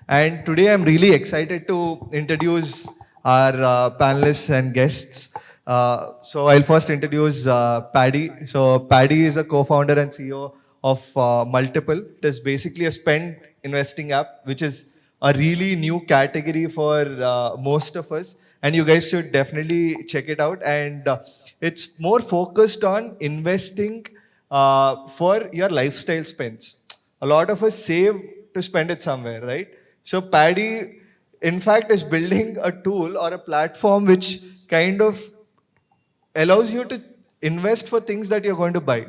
And today I'm really excited to introduce our panelists and guests. So I'll first introduce Paddy. So Paddy is a co-founder and CEO of Multipl. It is basically a spend investing app, which is a really new category for most of us. And you guys should definitely check it out. And it's more focused on investing for your lifestyle spends. A lot of us save to spend it somewhere, right? So Paddy, in fact, is building a tool or a platform which kind of allows you to invest for things that you're going to buy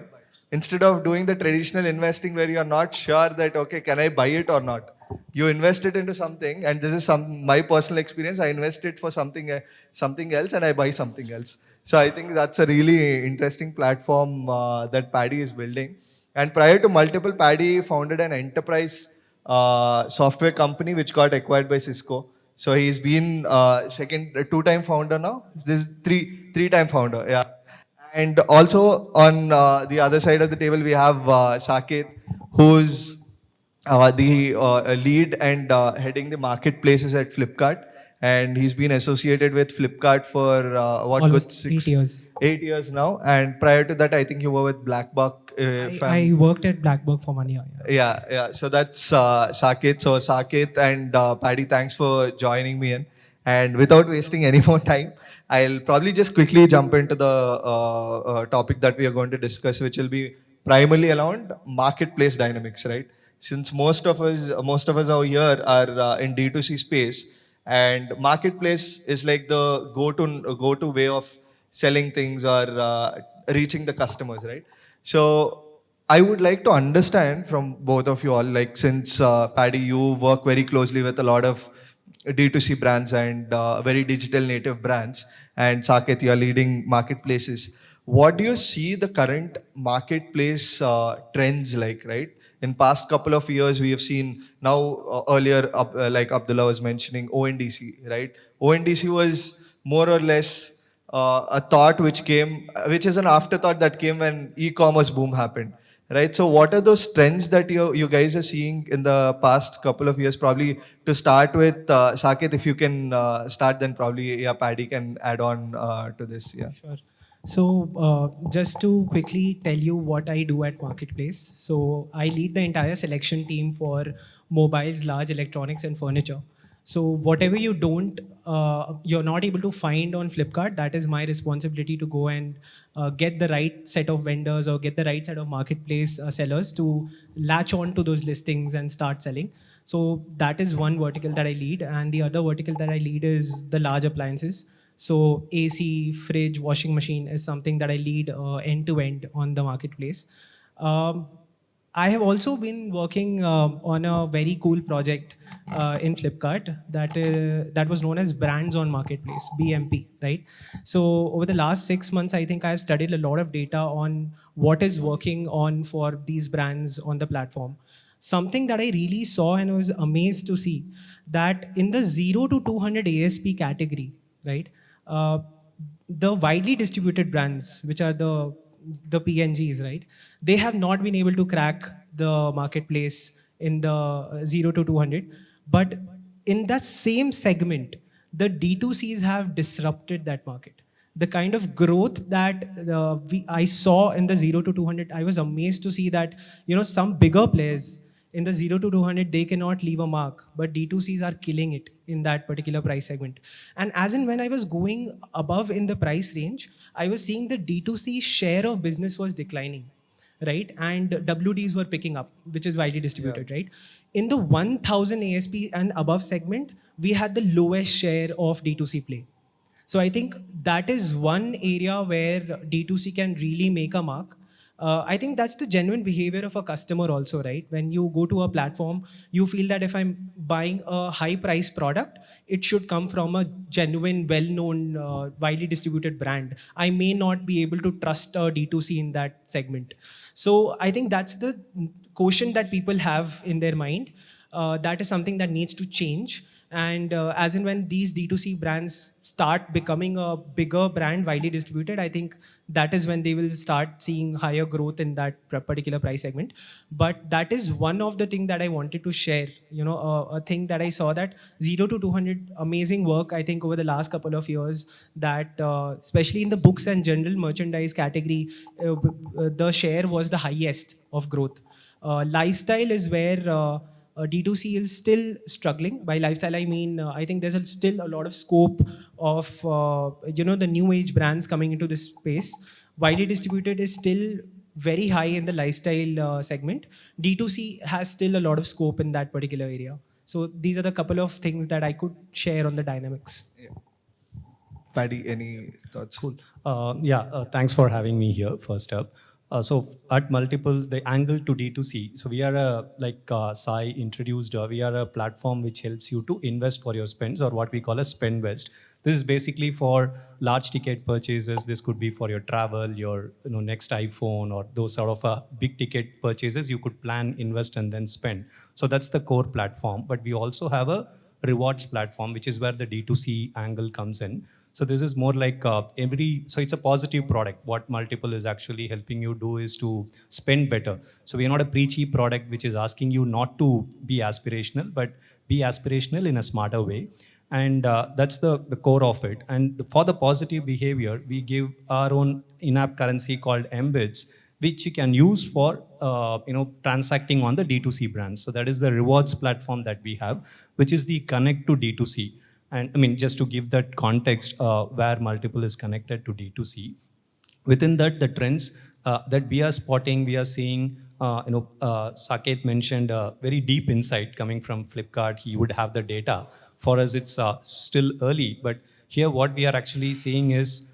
instead of doing the traditional investing where you're not sure that, okay, can I buy it or not? You invest it into something, and this is my personal experience. I invest it for something else, and I buy something else. So I think that's a really interesting platform that Paddy is building. And prior to Multipl, Paddy founded an enterprise software company which got acquired by Cisco. So he's been two-time founder now. This is three-time founder. Yeah. And also on the other side of the table, we have Saket, who's the lead and heading the marketplaces at Flipkart. And he's been associated with Flipkart for what, good Almost 8 years. 8 years now. And prior to that, I think you were with Blackbuck. I worked at Blackbird for 1 year. Yeah. So that's Saket. So Saket and Paddy, thanks for joining me in. And without wasting any more time, I'll probably just quickly jump into the topic that we are going to discuss, which will be primarily around marketplace dynamics, right? Since most of us out here are in D2C space, and marketplace is like the go-to way of selling things or reaching the customers, right? So I would like to understand from both of you all, like since Paddy, you work very closely with a lot of D2C brands and very digital native brands, and Saket, you are leading marketplaces. What do you see the current marketplace trends like, right? In past couple of years, we have seen now earlier, like Abdullah was mentioning, ONDC, right? ONDC was more or less a thought which is an afterthought that came when e-commerce boom happened, right? So what are those trends that you guys are seeing in the past couple of years? Probably to start with, Saket, if you can start, then probably Paddy can add on to this. Yeah. Sure. So, just to quickly tell you what I do at Marketplace. So, I lead the entire selection team for mobiles, large electronics, and furniture. So, whatever you're not able to find on Flipkart, that is my responsibility to go and get the right set of vendors or get the right set of marketplace sellers to latch on to those listings and start selling. So, that is one vertical that I lead. And the other vertical that I lead is the large appliances. So AC, fridge, washing machine is something that I lead end to end on the marketplace. Um, I have also been working on a very cool project in Flipkart that was known as Brands on Marketplace (BMP). Right. So over the last 6 months, I think I have studied a lot of data on what is working on for these brands on the platform. Something that I really saw and was amazed to see that in the 0 to 200 ASP category, right? Uh, the widely distributed brands, which are the PNGs, right? They have not been able to crack the marketplace in the 0 to 200. But in that same segment, the D2Cs have disrupted that market. The kind of growth that I saw in the 0 to 200, I was amazed to see that some bigger players in the 0 to 200 they cannot leave a mark, but D2Cs are killing it in that particular price segment. And as in when I was going above in the price range, I was seeing the D2C share of business was declining, right? And WDs were picking up, which is widely distributed, right? In the 1000 ASP and above segment, we had the lowest share of D2C play. So I think that is one area where D2C can really make a mark. I think that's the genuine behavior of a customer also, right? When you go to a platform, you feel that if I'm buying a high price product, it should come from a genuine, well-known, widely distributed brand. I may not be able to trust a D2C in that segment. So I think that's the quotient that people have in their mind. That is something that needs to change. And as and when these D2C brands start becoming a bigger brand, widely distributed, I think that is when they will start seeing higher growth in that particular price segment. But that is one of the thing that I wanted to share. A thing that I saw, that 0 to 200, amazing work, I think, over the last couple of years, that especially in the books and general merchandise category, the share was the highest of growth. Lifestyle is where D2C is still struggling. By lifestyle, I mean, I think there's still a lot of scope of, the new age brands coming into this space. Widely distributed is still very high in the lifestyle segment. D2C has still a lot of scope in that particular area. So these are the couple of things that I could share on the dynamics. Yeah. Paddy, any thoughts? Cool. Thanks for having me here, first up. At Multipl, the angle to D2C. So we are Sai introduced, we are a platform which helps you to invest for your spends, or what we call a spend vest. This is basically for large ticket purchases. This could be for your travel, your next iPhone, or those sort of big ticket purchases. You could plan, invest, and then spend. So that's the core platform. But we also have a rewards platform, which is where the D2C angle comes in. So this is more like so it's a positive product. What Multipl is actually helping you do is to spend better. So we are not a preachy product which is asking you not to be aspirational, but be aspirational in a smarter way. And that's the core of it. And for the positive behavior, we give our own in-app currency called embeds, which you can use for transacting on the D2C brands. So that is the rewards platform that we have, which is the connect to D2C. And I mean, just to give that context, where Multipl is connected to D2C, within that, the trends that we are spotting, we are seeing, Saket mentioned very deep insight coming from Flipkart. He would have the data. For us, it's still early, but here what we are actually seeing is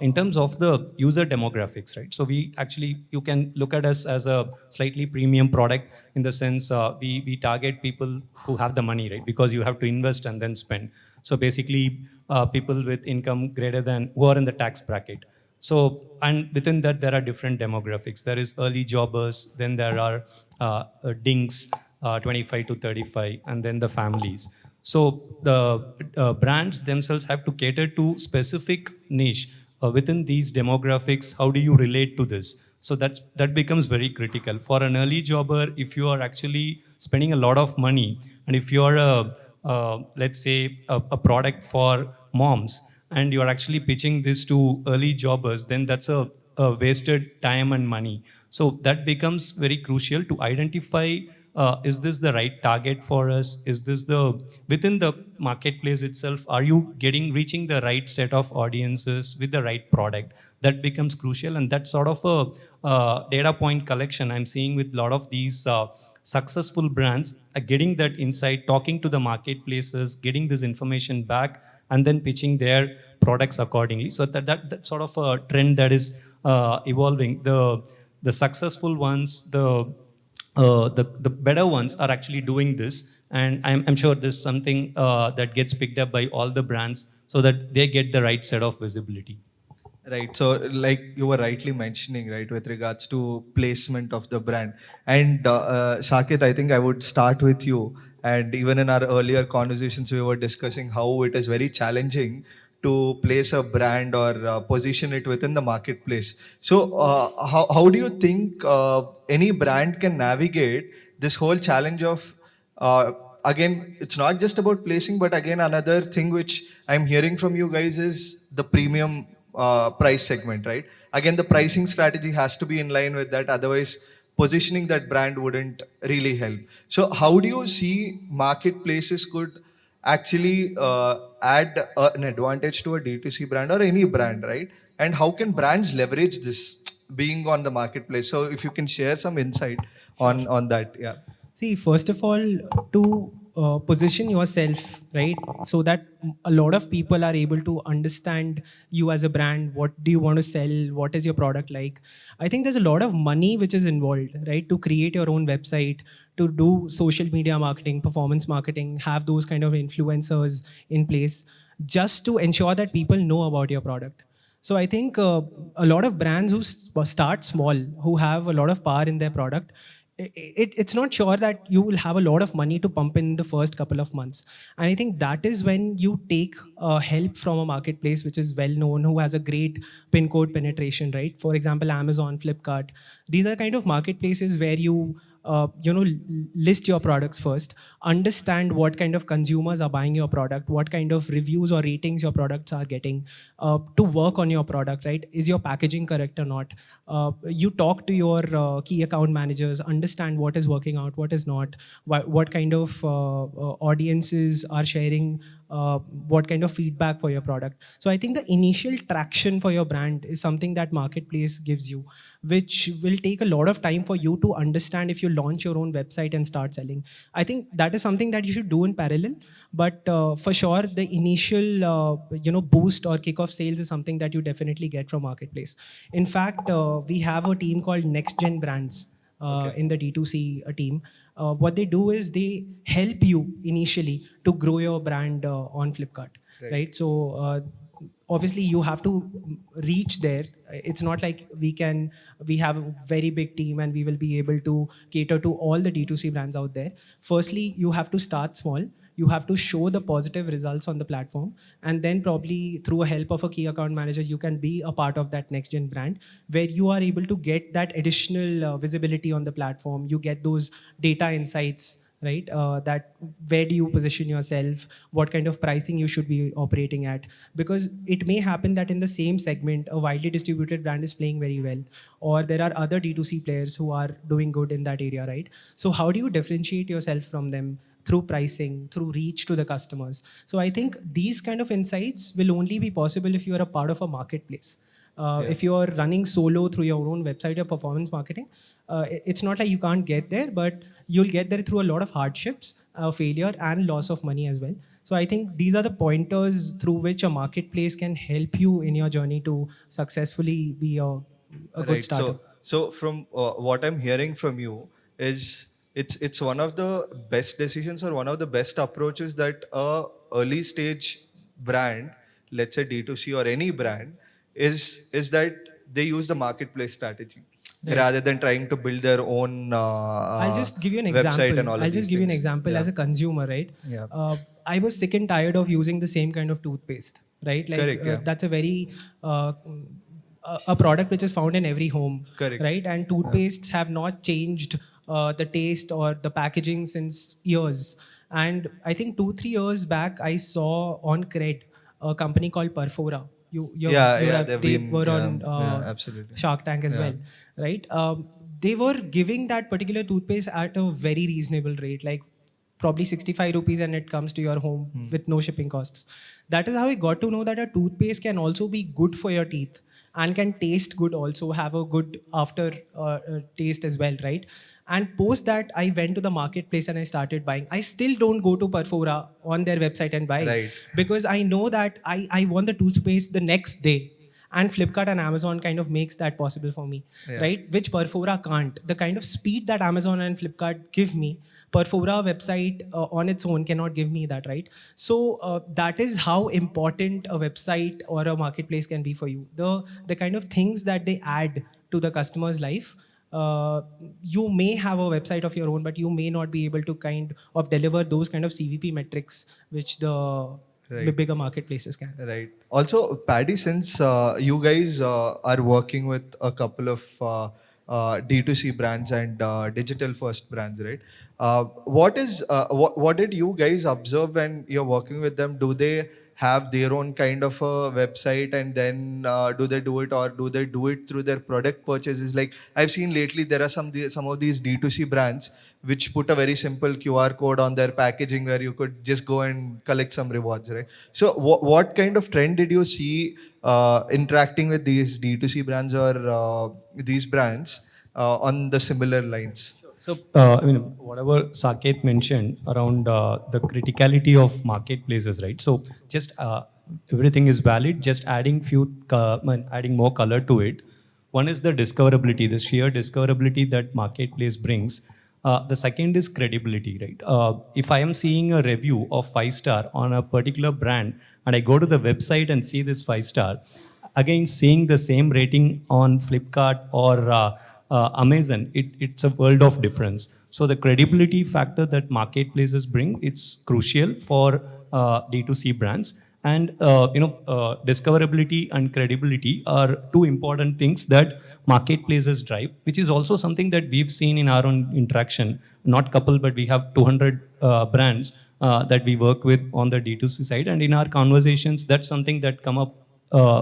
in terms of the user demographics, right? So you can look at us as a slightly premium product in the sense we target people who have the money, right? Because you have to invest and then spend. So basically, people with income greater than, who are in the tax bracket. So, and within that, there are different demographics. There is early jobbers, then there are dinks, 25 to 35, and then the families. So the brands themselves have to cater to specific niche. Within these demographics, how do you relate to this? So that becomes very critical. For an early jobber, if you are actually spending a lot of money, and if you are let's say a product for moms, and you are actually pitching this to early jobbers, then that's a wasted time and money. So that becomes very crucial to identify, is this the right target for us? Is this within the marketplace itself, are you reaching the right set of audiences with the right product? That becomes crucial, and that's sort of a data point collection I'm seeing with a lot of these successful brands are getting that insight, talking to the marketplaces, getting this information back, and then pitching their products accordingly. So that sort of a trend that is evolving. The successful ones, the better ones are actually doing this, and I'm sure this is something that gets picked up by all the brands so that they get the right set of visibility. Right. So, like you were rightly mentioning, right, with regards to placement of the brand. And Saket, I think I would start with you. And even in our earlier conversations, we were discussing how it is very challenging to place a brand or position it within the marketplace. So, how do you think any brand can navigate this whole challenge of again, it's not just about placing, but again, another thing which I'm hearing from you guys is the premium price segment, right? Again, the pricing strategy has to be in line with that. Otherwise, positioning that brand wouldn't really help. So, how do you see marketplaces could actually add an advantage to a D2C brand or any brand, right? And how can brands leverage this being on the marketplace? So, if you can share some insight on that, yeah. See, first of all, to position yourself, right, so that a lot of people are able to understand you as a brand. What do you want to sell? What is your product like? I think there's a lot of money which is involved, right, to create your own website, to do social media marketing, performance marketing, have those kind of influencers in place just to ensure that people know about your product. So I think a lot of brands who start small, who have a lot of power in their product, it's not sure that you will have a lot of money to pump in the first couple of months. And I think that is when you take help from a marketplace which is well known, who has a great pin code penetration, right? For example, Amazon, Flipkart. These are kind of marketplaces where you list your products first, understand what kind of consumers are buying your product, what kind of reviews or ratings your products are getting, to work on your product, right? Is your packaging correct or not? You talk to your key account managers, understand what is working out, what is not, what kind of audiences are sharing what kind of feedback for your product. So I think the initial traction for your brand is something that marketplace gives you, which will take a lot of time for you to understand if you launch your own website and start selling. I think that is something that you should do in parallel, but for sure the initial boost or kickoff sales is something that you definitely get from marketplace. In fact, we have a team called Next Gen Brands Okay. in the D2C team. What they do is they help you initially to grow your brand on Flipkart, right? So obviously you have to reach there. It's not like we have a very big team and we will be able to cater to all the D2C brands out there. Firstly, you have to start small. You have to show the positive results on the platform, and then probably through a help of a key account manager you can be a part of that next gen brand, where you are able to get that additional visibility on the platform. You get those data insights, right? That where do you position yourself, what kind of pricing you should be operating at, because it may happen that in the same segment a widely distributed brand is playing very well, or there are other D2C players who are doing good in that area, right? So how do you differentiate yourself from them? Through pricing, through reach to the customers. So I think these kind of insights will only be possible if you are a part of a marketplace. If you are running solo through your own website or performance marketing, it's not like you can't get there, but you'll get there through a lot of hardships, failure, and loss of money as well. So I think these are the pointers through which a marketplace can help you in your journey to successfully be a good Right. starter. So from what I'm hearing from you is it's one of the best decisions or one of the best approaches that a early stage brand, let's say D2C or any brand, is that they use the marketplace strategy Right. rather than trying to build their own I'll just give you an website example. and all I'll of just these give you an things. example Yeah. as a consumer, right? Yeah. I was sick and tired of using the same kind of toothpaste, right? Like Correct. Yeah. that's a very a product which is found in every home, Correct. right? And toothpastes have not changed the taste or the packaging since years. And I think 2-3 years back, I saw on Cred a company called Perfora. You would Yeah. have, They've they been. were Yeah. on Yeah. Absolutely. Shark Tank as Yeah. well, right? They were giving that particular toothpaste at a very reasonable rate, like probably 65 rupees, and it comes to your home with no shipping costs. That is how I got to know that a toothpaste can also be good for your teeth and can taste good, also have a good after taste as well, right? And post that, I went to the marketplace and I started buying. I still don't go to Perfora on their website and buy, Right. because I know that I want the toothpaste the next day, and Flipkart and Amazon kind of makes that possible for me, Yeah. right? Which Perfora can't. The kind of speed that Amazon and Flipkart give me, Perfora website on its own cannot give me that, right? So that is how important a website or a marketplace can be for you. The kind of things that they add to the customer's life. You may have a website of your own, but you may not be able to kind of deliver those kind of CVP metrics which the Right. bigger marketplaces can. Right. Also, Paddy, since you guys are working with a couple of D2C brands and digital first brands, right? What did you guys observe when you're working with them? Do they have their own kind of a website, and then do they do it, or do they do it through their product purchases? Like I've seen lately, there are some of these D2C brands which put a very simple QR code on their packaging where you could just go and collect some rewards, right? So what kind of trend did you see interacting with these D2C brands or these brands on the similar lines? So, I mean, whatever Saket mentioned around the criticality of marketplaces, right? So, just everything is valid. Just adding adding more color to it. One is the discoverability, the sheer discoverability that marketplace brings. The second is credibility, right? If I am seeing a review of 5 star on a particular brand, and I go to the website and see this 5 star, again, seeing the same rating on Flipkart or Amazon, it's a world of difference. So the credibility factor that marketplaces bring, it's crucial for D2C brands. And discoverability and credibility are two important things that marketplaces drive, which is also something that we've seen in our own interaction. Not couple, but we have 200 brands that we work with on the D2C side, and in our conversations, that's something that come up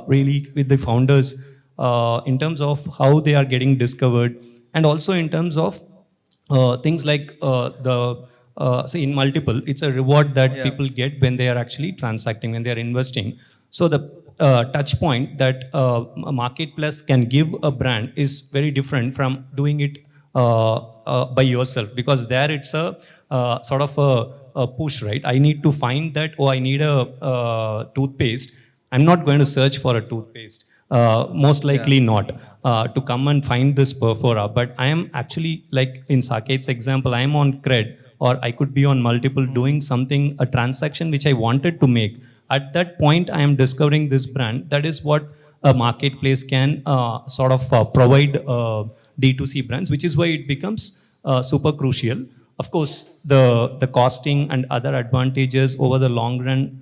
really with the founders in terms of how they are getting discovered, and also in terms of things like say in Multipl, it's a reward that Yeah. people get when they are actually transacting, when they are investing. So the touch point that a marketplace can give a brand is very different from doing it by yourself, because there it's a sort of a push, right? I need to find that, oh, I need a toothpaste. I'm not going to search for a toothpaste. Most likely not, to come and find this perfora. But I am actually, like in Saket's example, I am on Cred, or I could be on Multipl doing something, a transaction which I wanted to make. At that point, I am discovering this brand. That is what a marketplace can sort of provide D2C brands, which is why it becomes super crucial. Of course, the costing and other advantages over the long run,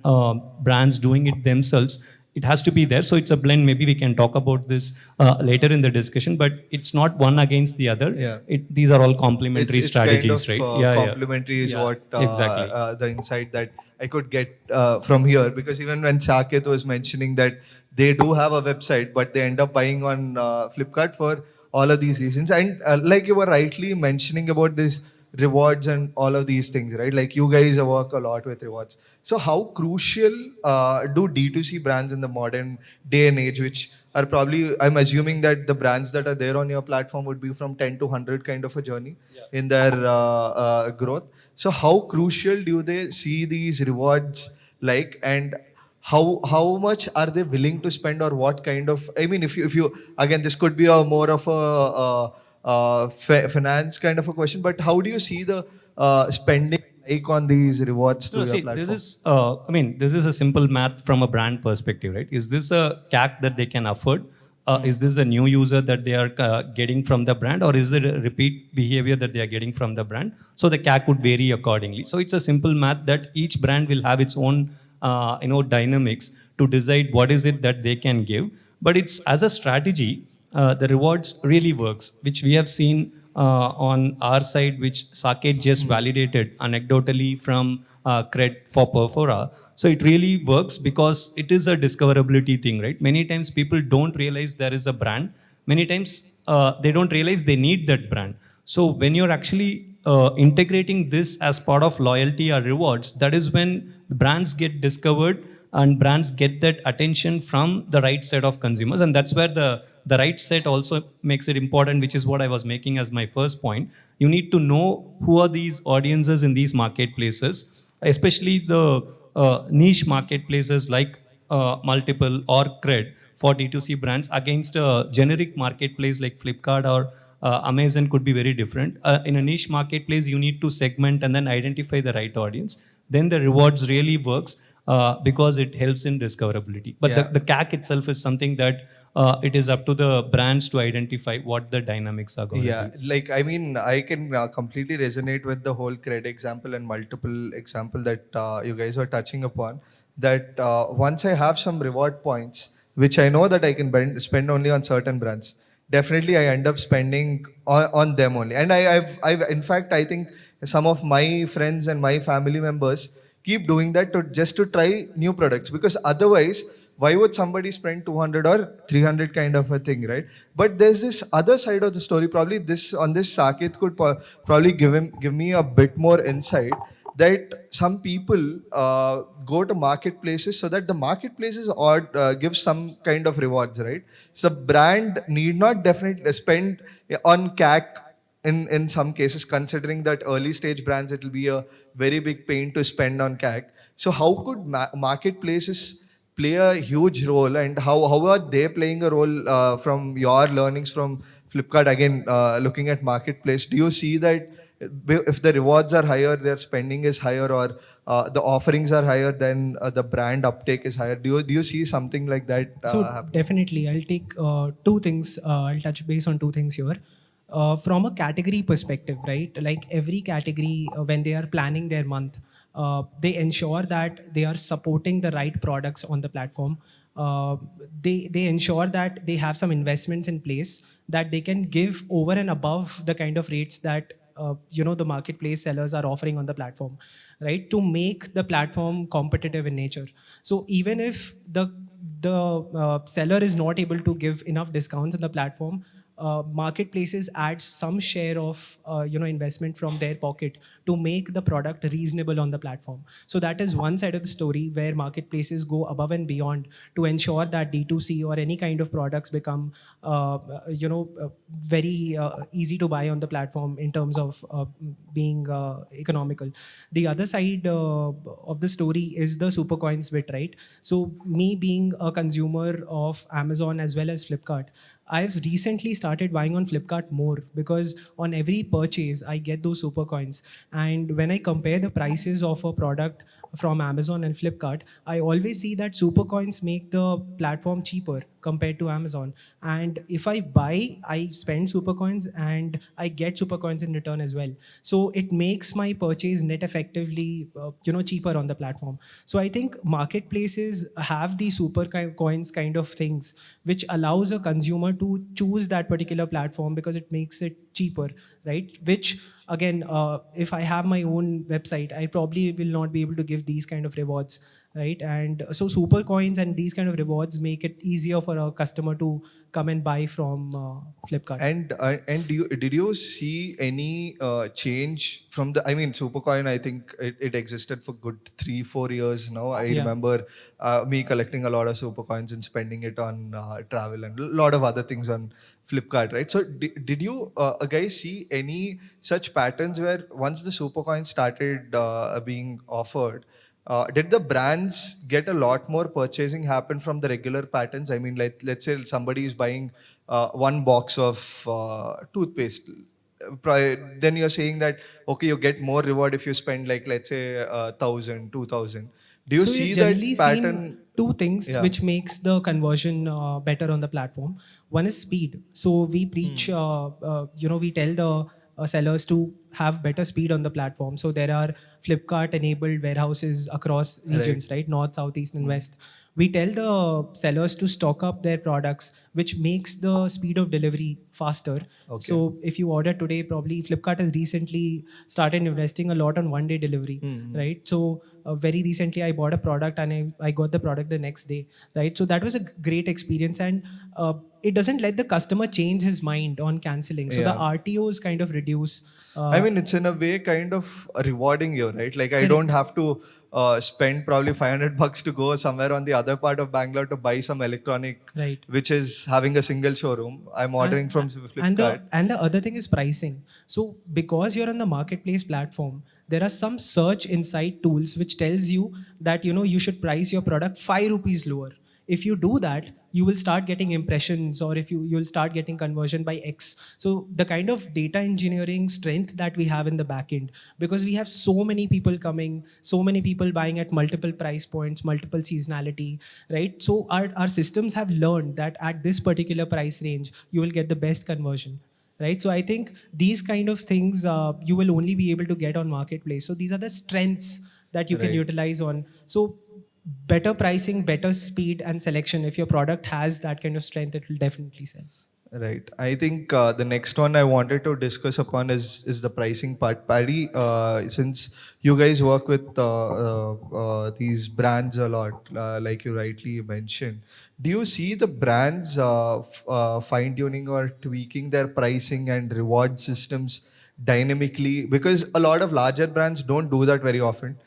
brands doing it themselves, it has to be there. So it's a blend. Maybe we can talk about this later in the discussion, but it's not one against the other. Yeah. These are all complementary It's strategies, kind right? of complementary is Yeah, what exactly. the insight that I could get from here, because even when Saket was mentioning that they do have a website, but they end up buying on Flipkart for all of these reasons. And like you were rightly mentioning about this rewards and all of these things, right? Like you guys work a lot with rewards. So how crucial do D2C brands in the modern day and age, which are probably, I'm assuming that the brands that are there on your platform would be from 10 to 100 kind of a journey in their growth. So how crucial do they see these rewards like, and how much are they willing to spend, or what kind of, I mean, if you again, this could be a more of a finance kind of a question, but how do you see the spending like on these rewards No, through your see, this platform? is, I mean, this is a simple math from a brand perspective, right? Is this a CAC that they can afford? Is this a new user that they are getting from the brand, or is it a repeat behavior that they are getting from the brand? So the CAC would vary accordingly. So it's a simple math that each brand will have its own, dynamics to decide what is it that they can give. But it's as a strategy, the rewards really works, which we have seen on our side, which Saket just validated anecdotally from Cred for Perfora. So it really works because it is a discoverability thing, right? Many times people don't realize there is a brand. Many times they don't realize they need that brand. So when you're actually integrating this as part of loyalty or rewards, that is when brands get discovered and brands get that attention from the right set of consumers. And that's where the right set also makes it important, which is what I was making as my first point. You need to know who are these audiences in these marketplaces, especially the niche marketplaces like Multipl or Cred for D2C brands against a generic marketplace like Flipkart or Amazon could be very different. In a niche marketplace, you need to segment and then identify the right audience. Then the rewards really works because it helps in discoverability. But Yeah. the CAC itself is something that it is up to the brands to identify what the dynamics are going Yeah, to be. like I mean, I can completely resonate with the whole credit example and Multipl example that you guys were touching upon. That once I have some reward points, which I know that I can spend only on certain brands, definitely I end up spending on them only. And in fact, I think some of my friends and my family members keep doing that to just to try new products, because otherwise why would somebody spend 200 or 300 kind of a thing, right? But there's this other side of the story, probably this on this Saket could probably give me a bit more insight, that some people go to marketplaces so that the marketplaces or give some kind of rewards, right? So brand need not definitely spend on CAC in some cases, considering that early stage brands, it will be a very big pain to spend on CAC. So how could marketplaces play a huge role, and how are they playing a role from your learnings from Flipkart, again looking at marketplace? Do you see that if the rewards are higher, their spending is higher, or the offerings are higher, then the brand uptake is higher. Do you see something like that So happening? definitely, I'll take two things. I'll touch base on two things here. From a category perspective, right? Like every category, when they are planning their month, they ensure that they are supporting the right products on the platform. They ensure that they have some investments in place that they can give over and above the kind of rates that the marketplace sellers are offering on the platform, right? To make the platform competitive in nature. So even if the seller is not able to give enough discounts on the platform, marketplaces add some share of investment from their pocket to make the product reasonable on the platform. So that is one side of the story where marketplaces go above and beyond to ensure that D2C or any kind of products become very easy to buy on the platform in terms of being economical. The other side of the story is the super coins bit, right? So me being a consumer of Amazon as well as Flipkart, I've recently started buying on Flipkart more because on every purchase I get those super coins. And when I compare the prices of a product from Amazon and Flipkart, I always see that super coins make the platform cheaper compared to Amazon. And if I buy, I spend super coins and I get super coins in return as well. So it makes my purchase net effectively cheaper on the platform. So I think marketplaces have these super coins kind of things which allows a consumer to choose that particular platform because it makes it cheaper, right? Which again, if I have my own website, I probably will not be able to give these kind of rewards, right? And so super coins and these kind of rewards make it easier for a customer to come and buy from Flipkart. And did you see any change from the? I mean, Supercoin. I think it existed for good 3-4 years now. I Yeah. remember me collecting a lot of Supercoins and spending it on travel and a lot of other things on Flipkart. Right. So did you guys see any such patterns where once the Supercoin started being offered? Did the brands get a lot more purchasing happen from the regular patterns? I mean, like let's say somebody is buying one box of toothpaste. Then you're saying that okay, you get more reward if you spend like let's say 1,000, 2,000. Do you So we've see generally that seen pattern? two things Yeah. which makes the conversion better on the platform. One is speed. So we preach, we tell the sellers to have better speed on the platform. So there are Flipkart-enabled warehouses across Right. regions, right? North, South, East, and West. We tell the sellers to stock up their products, which makes the speed of delivery faster. Okay. So if you order today, probably Flipkart has recently started investing a lot on one-day delivery, right? So very recently I bought a product and I got the product the next day, right? So that was a great experience. And it doesn't let the customer change his mind on canceling. So the Yeah. RTOs kind of reduce. I mean, it's in a way kind of rewarding you, right? Like I don't Correct. have to spend probably 500 bucks to go somewhere on the other part of Bangalore to buy some electronic, Right. which is having a single showroom. I'm ordering and from and the Flipkart. and the other thing is pricing. So because you're on the marketplace platform, there are some search insight tools which tells you that you should price your product 5 rupees lower. If you do that, you will start getting impressions, or if you'll start getting conversion by X. So the kind of data engineering strength that we have in the back end, because we have so many people coming, so many people buying at multiple price points, multiple seasonality, right? So our systems have learned that at this particular price range you will get the best conversion, right? So I think these kind of things you will only be able to get on marketplace. So these are the strengths that you can Right. utilize on. So better pricing, better speed and selection, if your product has that kind of strength, it will definitely sell. Right. I think the next one I wanted to discuss upon is the pricing part. Paddy, since you guys work with these brands a lot, like you rightly mentioned, do you see the brands fine tuning or tweaking their pricing and reward systems dynamically? Because a lot of larger brands don't do that very often.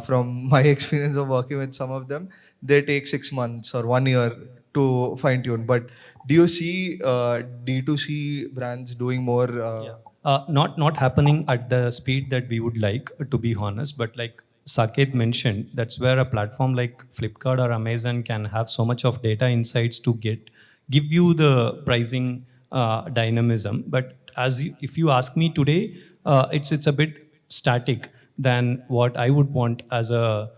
From my experience of working with some of them, they take 6 months or 1 year to fine tune. But do you see D2C brands doing more? Not happening at the speed that we would like, to be honest. But like Saket mentioned, that's where a platform like Flipkart or Amazon can have so much of data insights to give you the pricing dynamism. But if you ask me today, it's a bit static than what I would want as a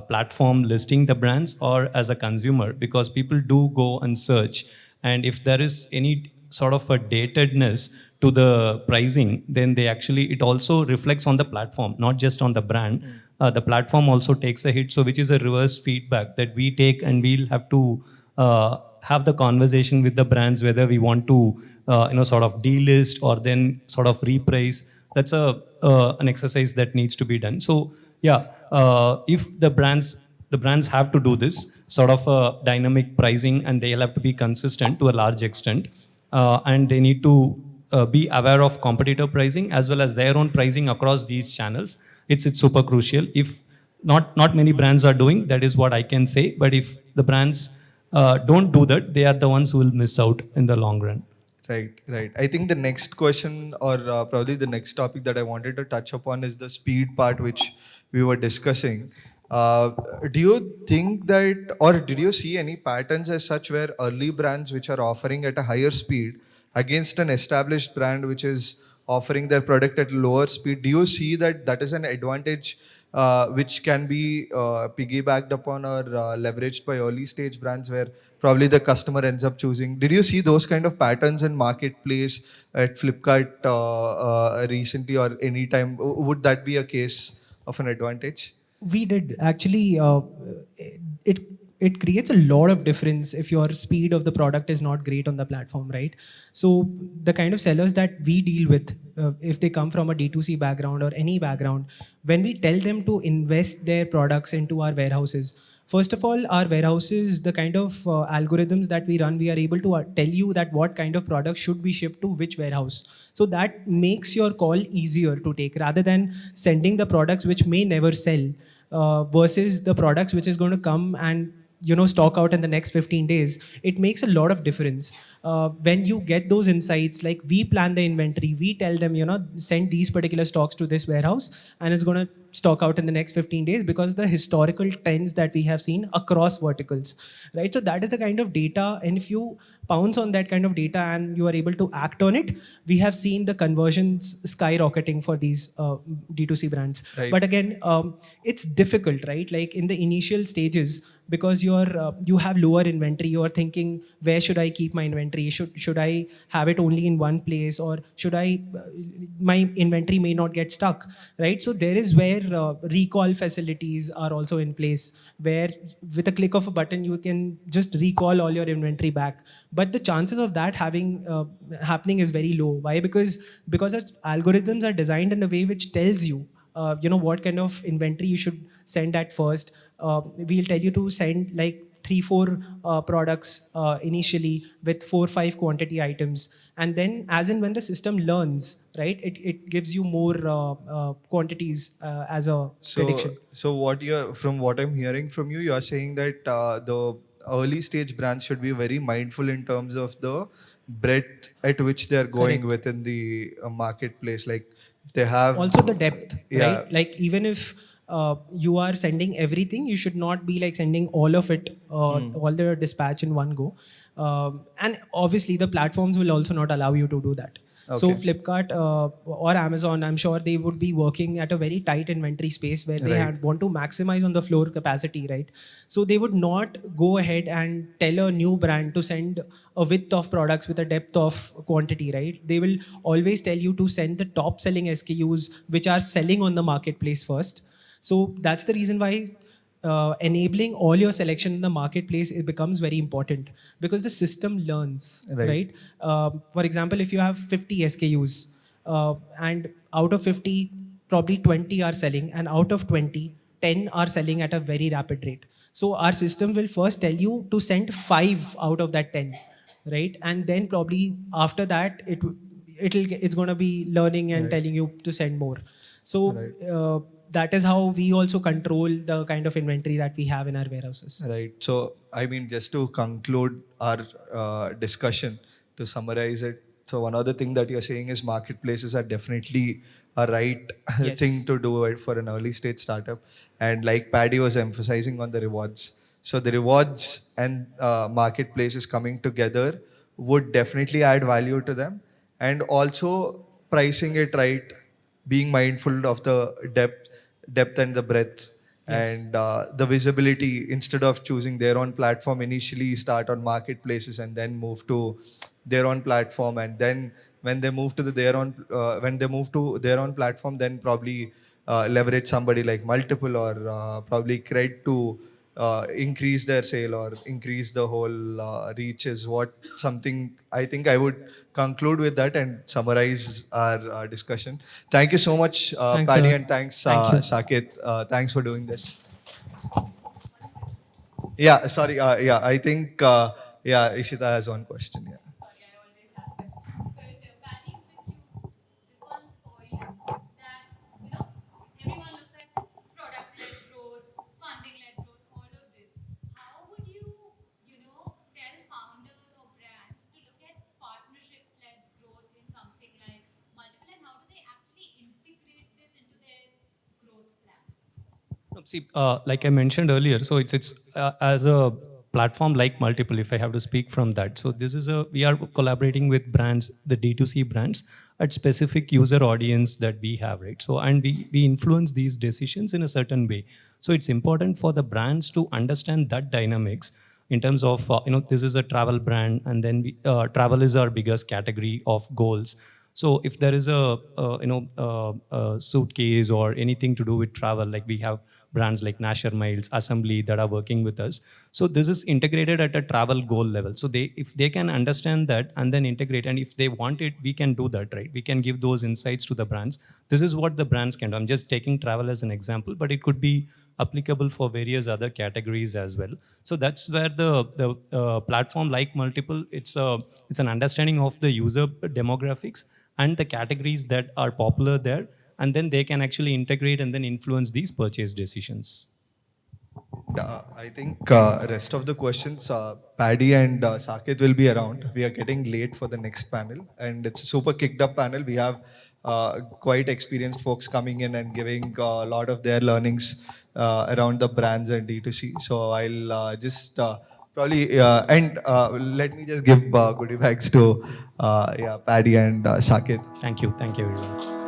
platform listing the brands or as a consumer, because people do go and search, and if there is any sort of a datedness to the pricing, then they actually, it also reflects on the platform, not just on the brand. The platform also takes a hit, so which is a reverse feedback that we take, and we'll have to have the conversation with the brands whether we want to sort of delist or then sort of reprice. That's a an exercise that needs to be done. So yeah, if the brands have to do this sort of dynamic pricing, and they'll have to be consistent to a large extent, and they need to be aware of competitor pricing as well as their own pricing across these channels. It's super crucial. If not many brands are doing that, is what I can say. But if the brands don't do that, they are the ones who will miss out in the long run. Right, right. I think the next question, or probably the next topic that I wanted to touch upon, is the speed part, which we were discussing. Uh, do you think that, or did you see any patterns as such where early brands which are offering at a higher speed against an established brand which is offering their product at lower speed? Do you see that that is an advantage which can be piggybacked upon or leveraged by early stage brands where probably the customer ends up choosing? Did you see those kind of patterns in marketplace at Flipkart recently or any time? Would that be a case of an advantage? We did actually. It it creates a lot of difference if your speed of the product is not great on the platform, right? So the kind of sellers that we deal with, if they come from a D2C background or any background, when we tell them to invest their products into our warehouses, first of all, our warehouses, the kind of algorithms that we run, we are able to tell you that what kind of product should be shipped to which warehouse. So that makes your call easier to take rather than sending the products which may never sell, versus the products which is going to come and stock out in the next 15 days. It makes a lot of difference when you get those insights. Like, we plan the inventory, we tell them, send these particular stocks to this warehouse and it's going to stock out in the next 15 days because of the historical trends that we have seen across verticals, right? So that is the kind of data, and if you pounce on that kind of data and you are able to act on it, we have seen the conversions skyrocketing for these D2C brands. Right. But again, it's difficult, right? Like in the initial stages, because you have lower inventory, you are thinking, where should I keep my inventory? Should I have it only in one place, or should I my inventory may not get stuck, right? So there is where recall facilities are also in place, where with a click of a button you can just recall all your inventory back. But the chances of that happening is very low. Why? Because our algorithms are designed in a way which tells you what kind of inventory you should send at first. We'll tell you to send like 3-4 products initially with 4-5 quantity items, and then as and when the system learns, right, it gives you more quantities as a prediction. So what you're, from what I'm hearing from you, you are saying that the early stage brands should be very mindful in terms of the breadth at which they are going Correct. within the marketplace. Like if they have Also the depth, yeah, right? Like, even if you are sending everything, you should not be like sending all of it, all the dispatch in one go. And obviously the platforms will also not allow you to do that. So Okay. Flipkart or Amazon, I'm sure they would be working at a very tight inventory space where they Right. want to maximize on the floor capacity, right? So they would not go ahead and tell a new brand to send a width of products with a depth of quantity, right? They will always tell you to send the top selling SKUs which are selling on the marketplace first. So that's the reason why enabling all your selection in the marketplace, it becomes very important, because the system learns, Right. right? For example, if you have 50 SKUs, and out of 50, probably 20 are selling, and out of 20, 10 are selling at a very rapid rate. So our system will first tell you to send 5 out of that 10, right? And then probably after that, it's going to be learning and Right. telling you to send more. So Right. that is how we also control the kind of inventory that we have in our warehouses. Right. So, I mean, just to conclude our discussion, to summarize it, so one other thing that you're saying is marketplaces are definitely a right thing Yes. to do it for an early stage startup. And like Paddy was emphasizing on the rewards. So, the rewards and marketplaces coming together would definitely add value to them. And also pricing it right being mindful of the depth and the breadth, Yes. and the visibility. Instead of choosing their own platform, initially start on marketplaces and then move to their own platform, and then when they move to their own platform, then probably leverage somebody like Multipl, or probably Cred to increase their sale or increase the whole reach, is what something I think I would conclude with that and summarize our discussion. Thank you so much, Thanks, Paddy, sir. and thanks, Thank you. Saket. Thanks for doing this. Yeah, sorry. Yeah, I think, yeah, Ishita has one question. Yeah. Sorry, I always have questions. But Paddy, with you, this one's for you. That, everyone looks at product-led growth, funding-led growth, all of this. How would you, tell founders or brands to look at partnership-led growth in something like Multipl, and how do they actually integrate this into their growth plan? No, see, like I mentioned earlier, so it's as a platform like Multipl. If I have to speak from that, so this is a we are collaborating with brands, the D2C brands, at specific user audience that we have, right? So and we influence these decisions in a certain way. So it's important for the brands to understand that dynamics in terms of this is a travel brand, and then travel is our biggest category of goals. So if there is a suitcase or anything to do with travel, like we have brands like Nasher Miles, Assembly that are working with us. So this is integrated at a travel goal level. So if they can understand that and then integrate, and if they want it, we can do that, right? We can give those insights to the brands. This is what the brands can do. I'm just taking travel as an example, but it could be applicable for various other categories as well. So that's where the platform like Multipl, it's an understanding of the user demographics and the categories that are popular there, and then they can actually integrate and then influence these purchase decisions. I think rest of the questions, Paddy and Saket will be around. We are getting late for the next panel, and it's a super kicked up panel. We have quite experienced folks coming in and giving a lot of their learnings around the brands and D2C. So I'll just probably and let me just give goodie bags to yeah, Paddy and Saket. Thank you everyone.